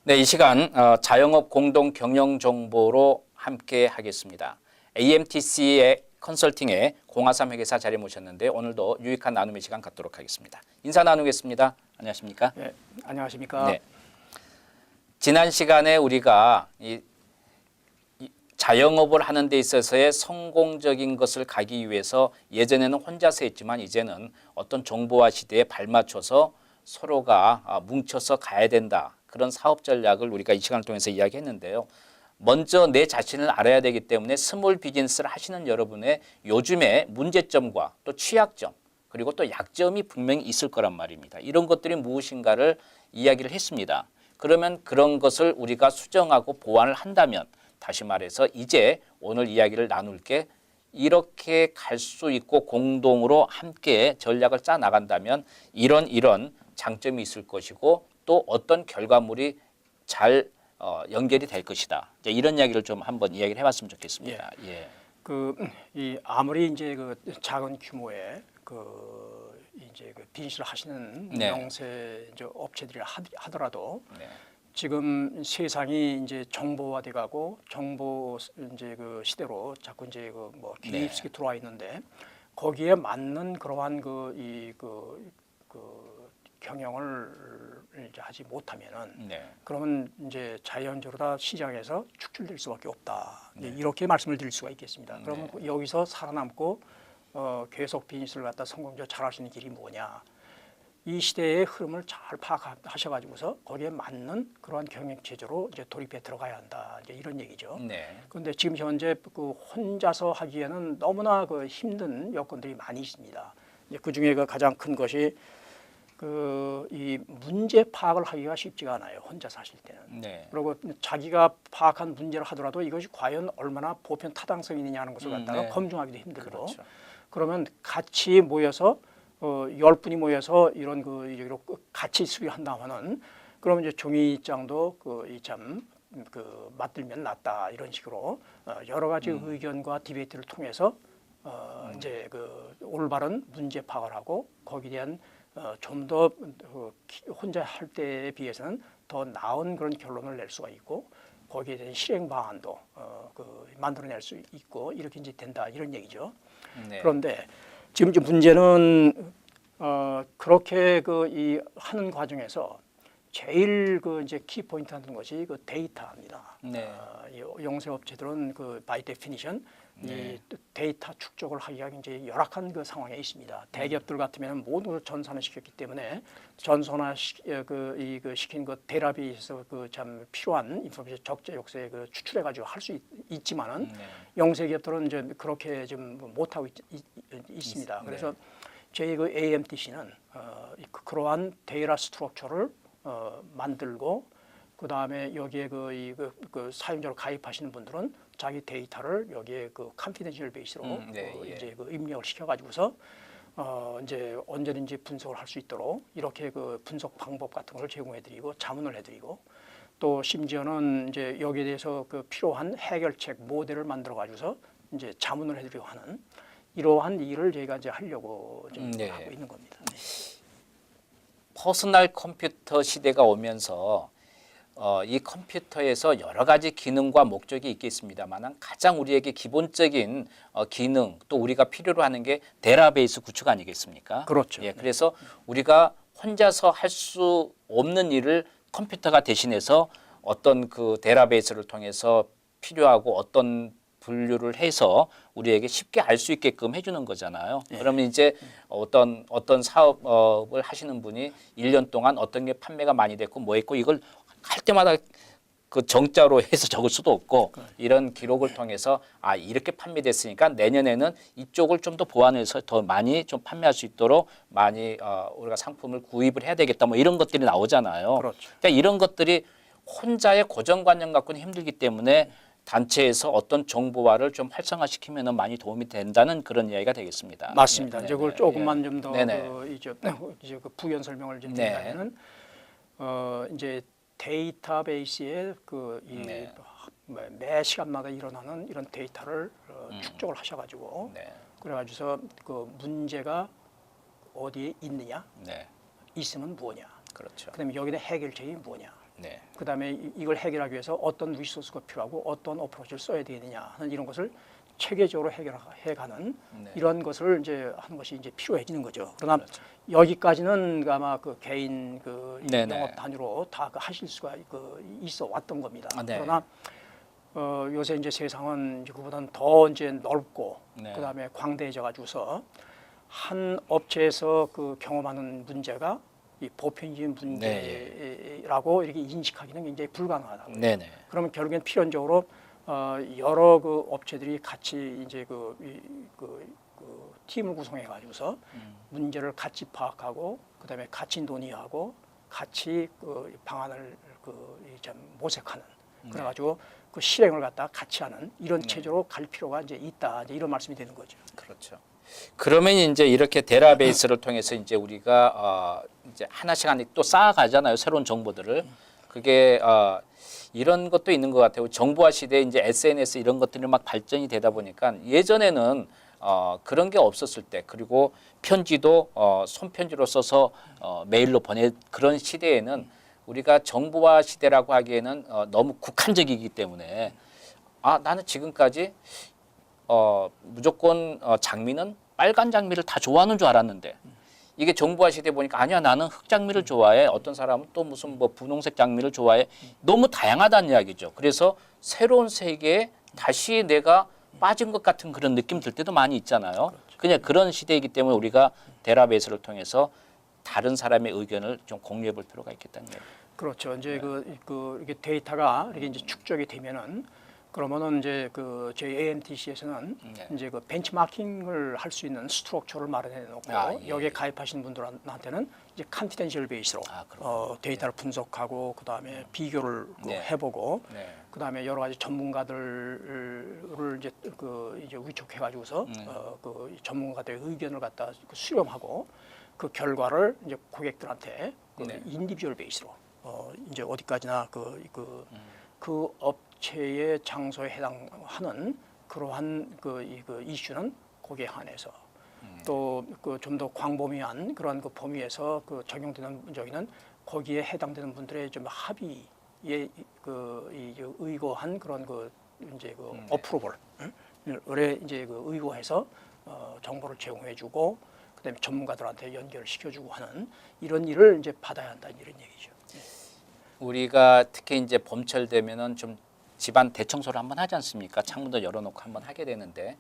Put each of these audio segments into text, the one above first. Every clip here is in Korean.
네, 이 시간 자영업 공동 경영 정보로 함께 하겠습니다. AMTC의 컨설팅의 공하삼 회계사 자리에 모셨는데 오늘도 유익한 나눔의 시간 갖도록 하겠습니다. 인사 나누겠습니다. 안녕하십니까? 네, 안녕하십니까? 네. 지난 시간에 우리가 이 자영업을 하는 데 있어서의 성공적인 것을 가기 위해서 예전에는 혼자서 했지만 이제는 어떤 정보화 시대에 발맞춰서 서로가 뭉쳐서 가야 된다. 그런 사업 전략을 우리가 이 시간을 통해서 이야기했는데요. 먼저 내 자신을 알아야 되기 때문에 스몰 비즈니스를 하시는 여러분의 요즘의 문제점과 또 취약점 그리고 또 약점이 분명히 있을 거란 말입니다. 이런 것들이 무엇인가를 이야기를 했습니다. 그러면 그런 것을 우리가 수정하고 보완을 한다면 다시 말해서 이제 오늘 이야기를 나눌 게 이렇게 갈 수 있고 공동으로 함께 전략을 짜 나간다면 이런 장점이 있을 것이고 또 어떤 결과물이 잘 연결이 될 것이다. 이제 이런 이야기를 좀 한번 이야기를 해봤으면 좋겠습니다. 예. 이 아무리 이제 그 작은 규모의 이제 그 비즈니스를 하시는 네. 영세 이제 업체들이 하더라도 네. 지금 세상이 이제 정보화돼 가고 정보 이제 그 시대로 자꾸 이제 그 뭐 기입식이 들어와 있는데 거기에 맞는 그러한 경영을 이제 하지 못하면은 그러면 이제 자연적으로 다 시장에서 축출될 수밖에 없다. 이렇게 말씀을 드릴 수가 있겠습니다. 그러면 여기서 살아남고 계속 비즈니스를 갖다 성공적으로 잘할 수 있는 길이 뭐냐? 이 시대의 흐름을 잘 파악하셔가지고서 거기에 맞는 그러한 경영 체제로 이제 돌입해 들어가야 한다. 이제 이런 얘기죠. 그런데 지금 현재 그 혼자서 하기에는 너무나 그 힘든 여건들이 많이 있습니다. 그 중에 그 가장 큰 것이 이 문제 파악을 하기가 쉽지가 않아요. 혼자서 하실 때는. 그리고 자기가 파악한 문제를 하더라도 이것이 과연 얼마나 보편 타당성이 있느냐는 것을 갖다가 검증하기도 힘들고. 그렇죠. 그러면 같이 모여서 10분이 모여서 이런 같이 수리한다면은 그러면 이제 종이장도 맞들면 낫다 이런 식으로 여러 가지 의견과 디베이트를 통해서 이제 올바른 문제 파악을 하고 거기에 대한 좀 더 혼자 할 때에 비해서는 더 나은 그런 결론을 낼 수가 있고 거기에 대한 실행 방안도 만들어낼 수 있고 이렇게 이제 된다 이런 얘기죠. 그런데 지금 이제 문제는 그렇게 이 하는 과정에서 제일 이제 키 포인트 하는 것이 데이터입니다. 영세 업체들은 바이 데피니션 이 데이터 축적을 하기가 굉장히 열악한 상황에 있습니다. 대기업들 같으면 모든 걸 전산화 시켰기 때문에 전산화 시킨 데이터베이스에서 참 필요한 인포메이션 적재적소에 추출해 가지고 할 수 있지만은 영세 기업들은 이제 그렇게 좀 못 하고 있습니다. 그래서 저희 AMTC는 그러한 데이터 스트럭처를 만들고 그 다음에 여기에 사용자로 가입하시는 분들은 자기 데이터를 여기에 컨피덴셜 베이스로 이제 입력을 시켜가지고서 이제 언제든지 분석을 할 수 있도록 이렇게 분석 방법 같은 걸 제공해드리고 자문을 해드리고 또 심지어는 이제 여기에 대해서 필요한 해결책 모델을 만들어가지고서 이제 자문을 해드리고 하는 이러한 일을 저희가 이제 하려고 좀 하고 있는 겁니다. 퍼스널 컴퓨터 시대가 오면서 이 컴퓨터에서 여러 가지 기능과 목적이 있겠습니다만 가장 우리에게 기본적인 기능 또 우리가 필요로 하는 게 데이터베이스 구축 아니겠습니까? 그렇죠. 그래서 우리가 혼자서 할 수 없는 일을 컴퓨터가 대신해서 어떤 데이터베이스를 통해서 필요하고 어떤 분류를 해서 우리에게 쉽게 알 수 있게끔 해주는 거잖아요. 그러면 이제 어떤 사업을 하시는 분이 1년 동안 어떤 게 판매가 많이 됐고 뭐 했고 이걸 할 때마다 정자로 해서 적을 수도 없고 이런 기록을 통해서 이렇게 판매됐으니까 내년에는 이쪽을 좀 더 보완해서 더 많이 좀 판매할 수 있도록 많이 우리가 상품을 구입을 해야 되겠다 뭐 이런 것들이 나오잖아요. 그렇죠. 그러니까 이런 것들이 혼자의 고정관념 갖고는 힘들기 때문에 단체에서 어떤 정보화를 좀 활성화시키면 많이 도움이 된다는 그런 이야기가 되겠습니다. 맞습니다. 이제 그걸 조금만 좀 더 이제 부연 설명을 좀 드리자면은 이제 데이터베이스에 매 시간마다 일어나는 이런 데이터를 축적을 하셔가지고 그래가지고서 문제가 어디에 있느냐, 있으면 뭐냐, 그다음에 여기다 해결책이 뭐냐 네. 그다음에 이걸 해결하기 위해서 어떤 리소스가 필요하고 어떤 어프로치를 써야 되느냐 하는 이런 것을 체계적으로 해결해가는 네. 이런 것을 이제 하는 것이 이제 필요해지는 거죠. 그러나 그렇죠. 여기까지는 아마 그 개인 그 네네. 영업 단위로 다 하실 수가 있어 왔던 겁니다. 아, 네. 그러나 요새 이제 세상은 이제 그보다는 더 이제 넓고 네. 그다음에 광대해져 가지고서 한 업체에서 그 경험하는 문제가 이 보편적인 문제라고 이렇게 인식하기는 굉장히 불가능하다고요. 네네. 그러면 결국엔 필연적으로 여러 그 업체들이 같이 이제 그 팀을 구성해 가지고서 문제를 같이 파악하고 그다음에 같이 논의하고 같이 그 방안을 좀 모색하는 그래가지고 그 실행을 갖다 같이 하는 이런 체제로 갈 필요가 이제 있다 이제 이런 말씀이 되는 거죠. 그렇죠. 그러면 이제 이렇게 데이터베이스를 통해서 이제 우리가 이제 하나씩 또 쌓아가잖아요. 새로운 정보들을. 그게 이런 것도 있는 것 같아요. 정보화 시대에 이제 SNS 이런 것들이 막 발전이 되다 보니까 예전에는 그런 게 없었을 때 그리고 편지도 손편지로 써서 메일로 보내 그런 시대에는 우리가 정보화 시대라고 하기에는 너무 국한적이기 때문에 나는 지금까지 무조건 장미는 빨간 장미를 다 좋아하는 줄 알았는데 이게 정보화 시대 보니까 아니야 나는 흑장미를 좋아해 어떤 사람은 또 무슨 뭐 분홍색 장미를 좋아해 너무 다양하다는 이야기죠. 그래서 새로운 세계에 다시 내가 빠진 것 같은 그런 느낌 들 때도 많이 있잖아요. 그냥 그런 시대이기 때문에 우리가 데이터베이스를 통해서 다른 사람의 의견을 좀 공유해 볼 필요가 있겠다는 얘기예요. 그렇죠. 이제 이게 데이터가 이렇게 이제 축적이 되면은 그러면은 이제 저희 AMTC에서는 이제 그 벤치마킹을 할 수 있는 스트럭처를 마련해 놓고 예. 여기에 가입하신 분들한테는 이제 컨피덴셜 베이스로 데이터를 분석하고 그다음에 비교를 해보고 네. 그다음에 여러 가지 전문가들을 이제 이제 위촉해 가지고서 그 전문가들의 의견을 갖다 수렴하고 그 결과를 이제 고객들한테 인디비주얼 베이스로 이제 어디까지나 그 업체의 장소에 해당하는 그러한 그 이슈는 거기에 한해서 또 그 좀 더 광범위한 그러한 그 범위에서 그 적용되는 저기는 거기에 해당되는 분들의 좀 합의에 의거한 그런 이제 어프로벌을 이제 의거해서 정보를 제공해주고 그다음에 전문가들한테 연결을 시켜주고 하는 이런 일을 이제 받아야 한다는 이런 얘기죠. 우리가 특히 이제 봄철 되면은 좀 집안 대청소를 한번 하지 않습니까? 창문도 열어놓고 한번 하게 되는데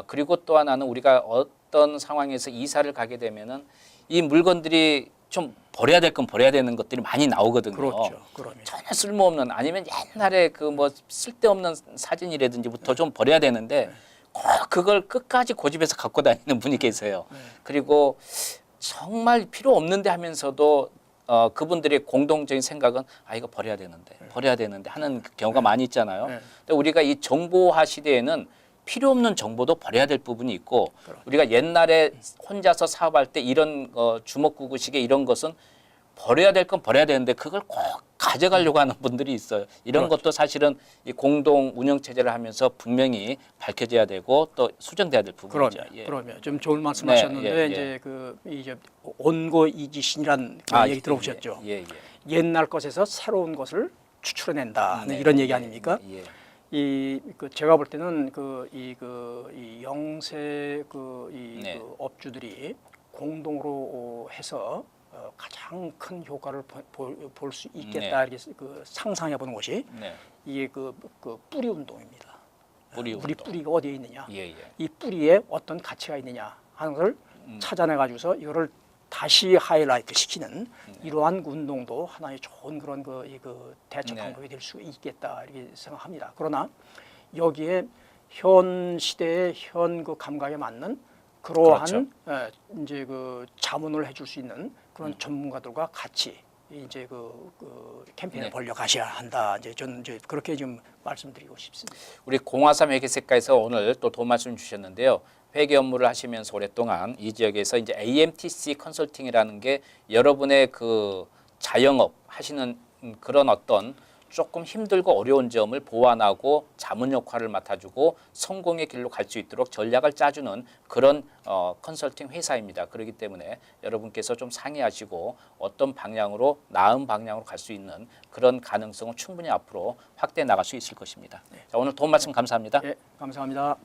그리고 또 하나는 우리가 어떤 상황에서 이사를 가게 되면은 이 물건들이 좀 버려야 될 건 버려야 되는 것들이 많이 나오거든요. 그렇죠. 그러면 전혀 쓸모없는 아니면 옛날에 그 뭐 쓸데없는 사진이라든지부터 좀 버려야 되는데 꼭 그걸 끝까지 고집해서 갖고 다니는 분이 계세요. 그리고 정말 필요 없는데 하면서도 그분들의 공동적인 생각은 이거 버려야 되는데 하는 경우가 많이 있잖아요. 근데 우리가 이 정보화 시대에는 필요 없는 정보도 버려야 될 부분이 있고 우리가 옛날에 혼자서 사업할 때 이런 주먹구구식의 이런 것은 버려야 될 건 버려야 되는데 그걸 꼭 가져가려고 하는 분들이 있어요. 이런 것도 사실은 이 공동 운영 체제를 하면서 분명히 밝혀져야 되고 또 수정돼야 될 부분이죠. 그러면 좀 좋은 말씀하셨는데 이제 이제 온고이지신이란 얘기 들어보셨죠? 옛날 것에서 새로운 것을 추출해낸다는 이런 얘기 아닙니까? 제가 볼 때는 이 영세 업주들이 공동으로 해서 가장 큰 효과를 볼 수 있겠다 이렇게 상상해 보는 것이 이게 뿌리 운동입니다. 우리 뿌리가 어디에 있느냐, 이 뿌리에 어떤 가치가 있느냐 하는 것을 찾아내 가지고서 이거를 다시 하이라이트 시키는 이러한 운동도 하나의 좋은 그런 대처 방법이 될 수 있겠다 이렇게 생각합니다. 그러나 여기에 현 시대의 현 감각에 맞는 그러한 이제 자문을 해줄 수 있는 그런 전문가들과 같이 이제 캠페인을 벌려 가셔야 한다. 이제 저는 이제 그렇게 좀 말씀드리고 싶습니다. 우리 053 회계세과에서 오늘 또 도움 말씀 주셨는데요. 회계 업무를 하시면서 오랫동안 이 지역에서 이제 AMTC 컨설팅이라는 게 여러분의 그 자영업 하시는 그런 어떤 조금 힘들고 어려운 점을 보완하고 자문 역할을 맡아주고 성공의 길로 갈 수 있도록 전략을 짜주는 그런 컨설팅 회사입니다. 그렇기 때문에 여러분께서 좀 상의하시고 어떤 방향으로 나은 방향으로 갈 수 있는 그런 가능성은 충분히 앞으로 확대해 나갈 수 있을 것입니다. 자, 오늘 도움 말씀 감사합니다. 예, 감사합니다.